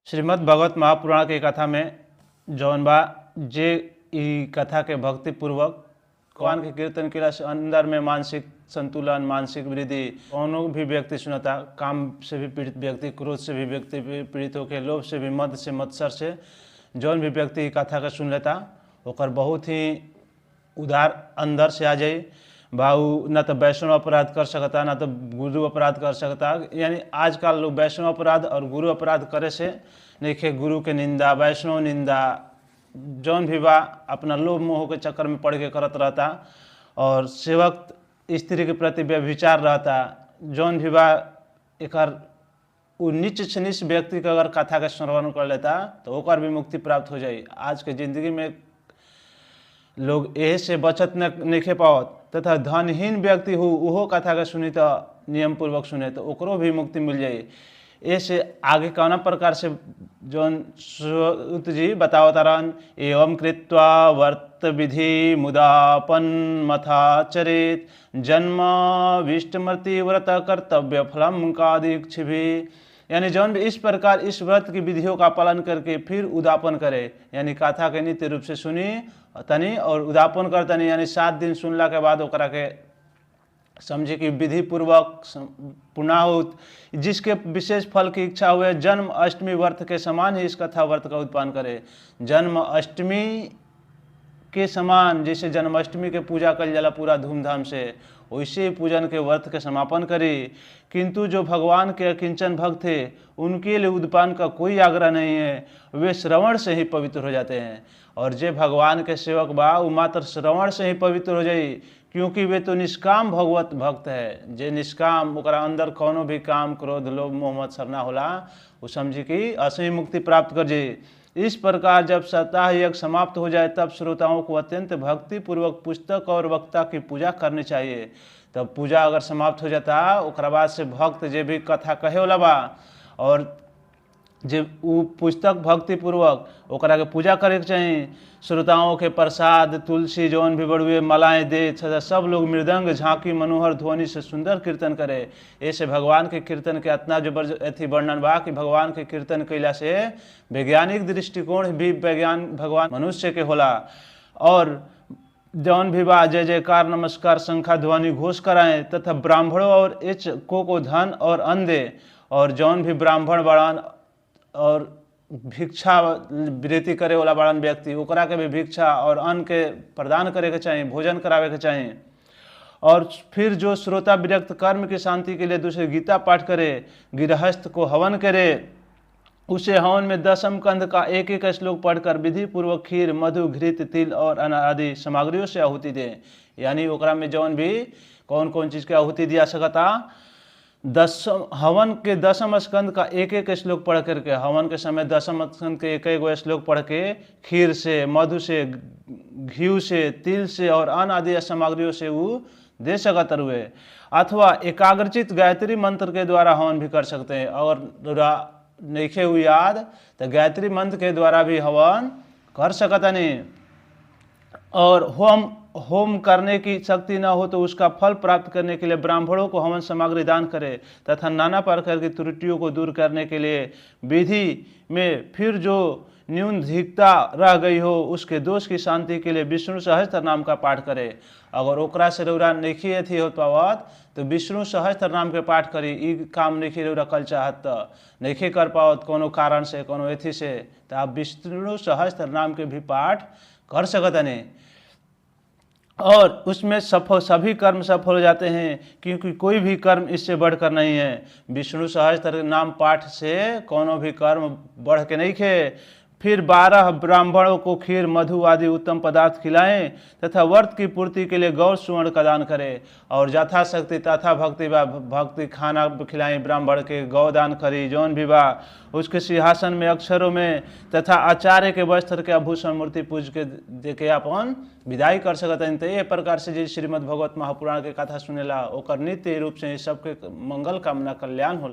श्रीमद् भगवत महापुराण के कथा में जौन बा जे ई कथा के भक्ति पूर्वक भगवान के कीर्तन केला से अंदर में मानसिक संतुलन, मानसिक वृद्धि, कौनो भी व्यक्ति सुनता, काम से भी पीड़ित व्यक्ति, क्रोध से भी व्यक्ति पीड़ित होकर, लोभ से भी, मद से, मत्सर से जौन भी व्यक्ति कथा का सुन लेता ओकर बहुत ही उदार अंदर से आ जाई। भाऊ न तो वैष्णव अपराध कर सकता, न तो गुरु अपराध कर सकता। यानी आजकल लोग वैष्णव अपराध और गुरु अपराध करे से देखे, गुरु के निंदा, वैष्णव निंदा जौन भी बा अपना लोभ मोह के चक्कर में पड़ के करत रहता, और सेवक स्त्री के प्रति व्यभिचार रहता। जौन भी बा एकर नीच से नीच व्यक्ति के अगर कथा का श्रवण कर लेता तो ओकर भी मुक्ति प्राप्त हो जाए। आज के जिंदगी में लोग एह से बचत नहीं पावत, तथा धनहीन व्यक्ति हो उहो कथा का सुनी तो नियम पूर्वक सुने तो ओकरो भी मुक्ति मिल जाए। ऐसे आगे कौना प्रकार से जौन श्रुत जी बतावता रहन, एवं कृत्वा वर्त विधि मुदापन मथाचरित जन्म विष्टमृति व्रत कर्तव्य फलम का दीक्ष भी। यानी जौन भी इस प्रकार इस व्रत की विधियों का पालन करके फिर उदापन करे, यानी कथा के नित्य रूप से सुनी तनी और उदापन कर तनी, यानी 7 दिन सुनला के बाद ओकरा के समझे कि विधि पूर्वक पुनाहुत जिसके विशेष फल की इच्छा हुए जन्म अष्टमी व्रत के समान ही इस कथा व्रत का उत्पादन करे। जन्म अष्टमी के समान जैसे जन्माष्टमी के पूजा कल जाला पूरा धूमधाम से, वैसे पूजन के व्रत के समापन करी। किंतु जो भगवान के किंचन भक्त थे उनके लिए उद्पान का कोई आग्रह नहीं है, वे श्रवण से ही पवित्र हो जाते हैं। और जे भगवान के सेवक बा वो मात्र श्रवण से ही पवित्र हो जाई, क्योंकि वे तो निष्काम भगवत भक्त है। जे निष्काम ओकरा अंदर कोनो भी काम, क्रोध, लोभ, मोह, मत्सर ना होला, वो समझी कि असही मुक्ति प्राप्त कर जाए। इस प्रकार जब सप्ताह यज्ञ समाप्त हो जाए तब श्रोताओं को अत्यंत भक्ति पूर्वक पुस्तक और वक्ता की पूजा करनी चाहिए। तब पूजा अगर समाप्त हो जाता ओकरा बाद से भक्त जे भी कथा कहे वाला बा और जे उ पुस्तक भक्ति पूर्वक ओकरा के पूजा करे के चाहिए। श्रोताओं के प्रसाद, तुलसी जौन भी बड़ुए मलाएं दे, सब लोग मृदंग, झांकी, मनोहर ध्वनि से सुंदर कीर्तन करे। ऐसे भगवान के कीर्तन के इतना जबरदस्ती वर्णन बा कि भगवान के कीर्तन कैला से वैज्ञानिक दृष्टिकोण भी भगवान मनुष्य के होला। और जौन भी बा जय जयकार, नमस्कार, शंखा ध्वनि घोष कराएं तथा ब्राह्मणों और इच को धन और अन्न दे। और जौन भी ब्राह्मण बड़ान और भिक्षा वृत्ति करे वाला बड़ान व्यक्ति ओकरा के भी भिक्षा और अन्न के प्रदान करे के चाहिए, भोजन करावे के चाहिए। और फिर जो श्रोता विरक्त कर्म की शांति के लिए दूसरे गीता पाठ करे, गृहस्थ को हवन करे, उसे हवन में 10 कंद का एक एक श्लोक पढ़कर विधि पूर्वक खीर, मधु, घृत, तिल और अन्न आदि सामग्रियों से आहुति दे। यानी ओकरा में जौन भी कौन कौन चीज़ के आहुति दिया सकता, हवन के 10 स्कंद का एक एक श्लोक पढ़ करके, हवन के समय 10 स्कंद के एक एक श्लोक पढ़ के खीर से, मधु से, घी से, तिल से और अन्न आदि सामग्रियों से वो दे सकत रुए। अथवा एकाग्रचित गायत्री मंत्र के द्वारा हवन भी कर सकते हैं। और नहीं हुई याद तो गायत्री मंत्र के द्वारा भी हवन कर सकता नहीं। और होम करने की शक्ति न हो तो उसका फल प्राप्त करने के लिए ब्राह्मणों को हवन सामग्री दान करे तथा नाना प्रकार की त्रुटियों को दूर करने के लिए विधि में फिर जो न्यूनधिकता रह गई हो उसके दोष की शांति के लिए विष्णु सहस्त्र नाम का पाठ करे। अगर ओकरा से रौरा नहीं थी हो पावत तो विष्णु सहस्त्र नाम के पाठ करी। ई काम नहीं रौरा कल चाहत तो नहीं कर पावत कोनो कारण से, कोनो एथी से, तो आप विष्णु सहस्त्र नाम के भी पाठ कर सकते नहीं। और उसमें सभी कर्म सफल हो जाते हैं, क्योंकि कोई भी कर्म इससे बढ़कर नहीं है। विष्णु सहस्त्र नाम पाठ से कोनो भी कर्म बढ़ के नहीं खे। फिर 12 ब्राह्मणों को खीर, मधु आदि उत्तम पदार्थ खिलाएं तथा व्रत की पूर्ति के लिए गौ सुवर्ण का दान करें। और यथाशक्ति तथा भक्ति खाना खिलाएं ब्राह्मण के, गौ दान करी जौन भी बा उसके सिंहासन में अक्षरों में तथा आचार्य के वस्त्र के आभूषण मूर्ति पूज के देके अपन विदाई कर सकते हैं। तो ये प्रकार से जो श्रीमद् भगवत महापुराण के कथा सुनेला ओकर नित्य रूप से सबके मंगल कामना कल्याण होला।